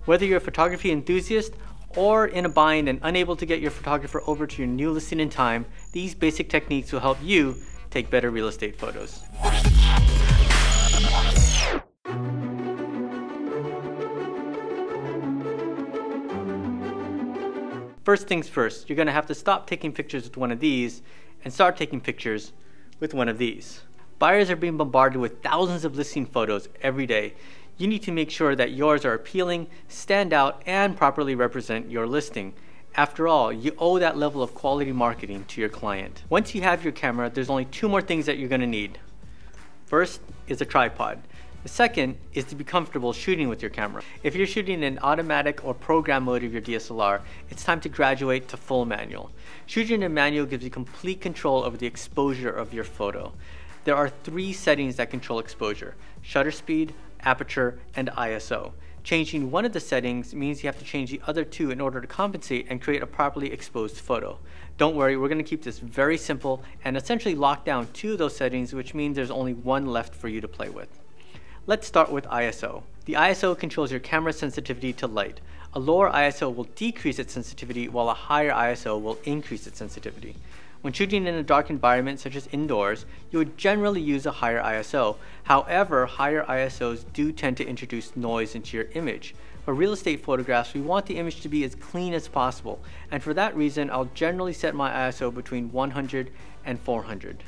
Whether you're a photography enthusiast or in a bind and unable to get your photographer over to your new listing in time, these basic techniques will help you take better real estate photos. First things first, you're going to have to stop taking pictures with one of these and start taking pictures with one of these. Buyers are being bombarded with thousands of listing photos every day. You need to make sure that yours are appealing, stand out, and properly represent your listing. After all, you owe that level of quality marketing to your client. Once you have your camera, there's only two more things that you're going to need. First is a tripod. The second is to be comfortable shooting with your camera. If you're shooting in automatic or program mode of your DSLR, it's time to graduate to full manual. Shooting in manual gives you complete control over the exposure of your photo. There are three settings that control exposure: shutter speed, aperture, and ISO. Changing one of the settings means you have to change the other two in order to compensate and create a properly exposed photo. Don't worry, we're going to keep this very simple and essentially lock down two of those settings, which means there's only one left for you to play with. Let's start with ISO. The ISO controls your camera sensitivity to light. A lower ISO will decrease its sensitivity while a higher ISO will increase its sensitivity. When shooting in a dark environment such as indoors, you would generally use a higher ISO. However, higher ISOs do tend to introduce noise into your image. For real estate photographs, we want the image to be as clean as possible, and for that reason, I'll generally set my ISO between 100 and 400.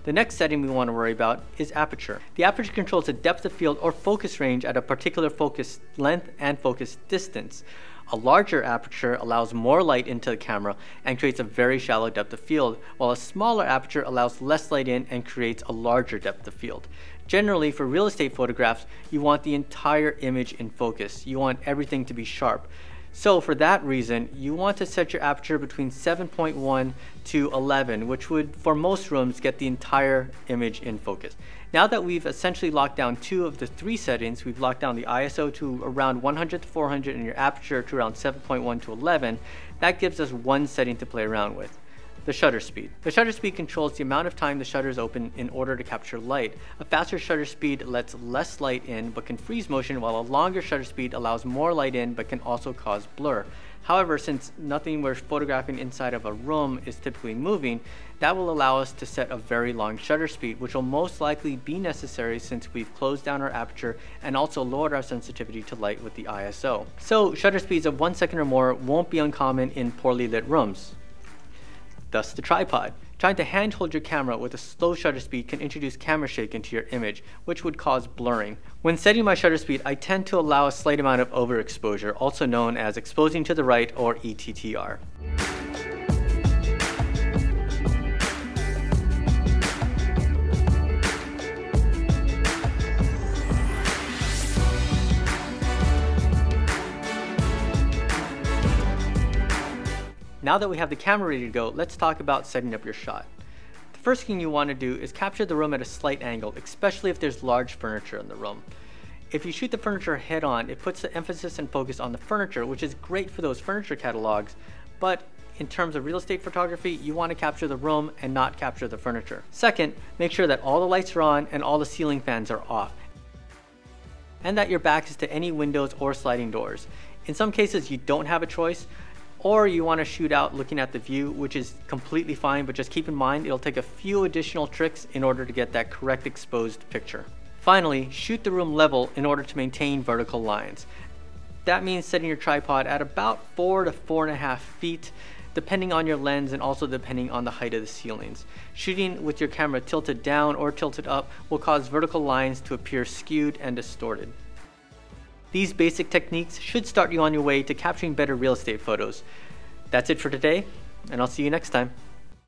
The next setting we want to worry about is aperture. The aperture controls the depth of field or focus range at a particular focus length and focus distance. A larger aperture allows more light into the camera and creates a very shallow depth of field, while a smaller aperture allows less light in and creates a larger depth of field. Generally, for real estate photographs, you want the entire image in focus. You want everything to be sharp. So for that reason, you want to set your aperture between 7.1 to 11, which would, for most rooms, get the entire image in focus. Now that we've essentially locked down two of the three settings, we've locked down the ISO to around 100 to 400 and your aperture to around 7.1 to 11, that gives us one setting to play around with: the shutter speed. The shutter speed controls the amount of time the shutters open in order to capture light. A faster shutter speed lets less light in but can freeze motion, while a longer shutter speed allows more light in but can also cause blur. However, since nothing we're photographing inside of a room is typically moving, that will allow us to set a very long shutter speed, which will most likely be necessary since we've closed down our aperture and also lowered our sensitivity to light with the ISO. So shutter speeds of 1 second or more won't be uncommon in poorly lit rooms. Thus the tripod. Trying to handhold your camera with a slow shutter speed can introduce camera shake into your image, which would cause blurring. When setting my shutter speed, I tend to allow a slight amount of overexposure, also known as exposing to the right or ETTR. Now that we have the camera ready to go, let's talk about setting up your shot. The first thing you want to do is capture the room at a slight angle, especially if there's large furniture in the room. If you shoot the furniture head on, it puts the emphasis and focus on the furniture, which is great for those furniture catalogs, but in terms of real estate photography, you want to capture the room and not capture the furniture. Second, make sure that all the lights are on and all the ceiling fans are off, and that your back is to any windows or sliding doors. In some cases, you don't have a choice, or you want to shoot out looking at the view, which is completely fine, but just keep in mind it'll take a few additional tricks in order to get that correct exposed picture. Finally, shoot the room level in order to maintain vertical lines. That means setting your tripod at about 4 to 4.5 feet, depending on your lens and also depending on the height of the ceilings. Shooting with your camera tilted down or tilted up will cause vertical lines to appear skewed and distorted. These basic techniques should start you on your way to capturing better real estate photos. That's it for today, and I'll see you next time.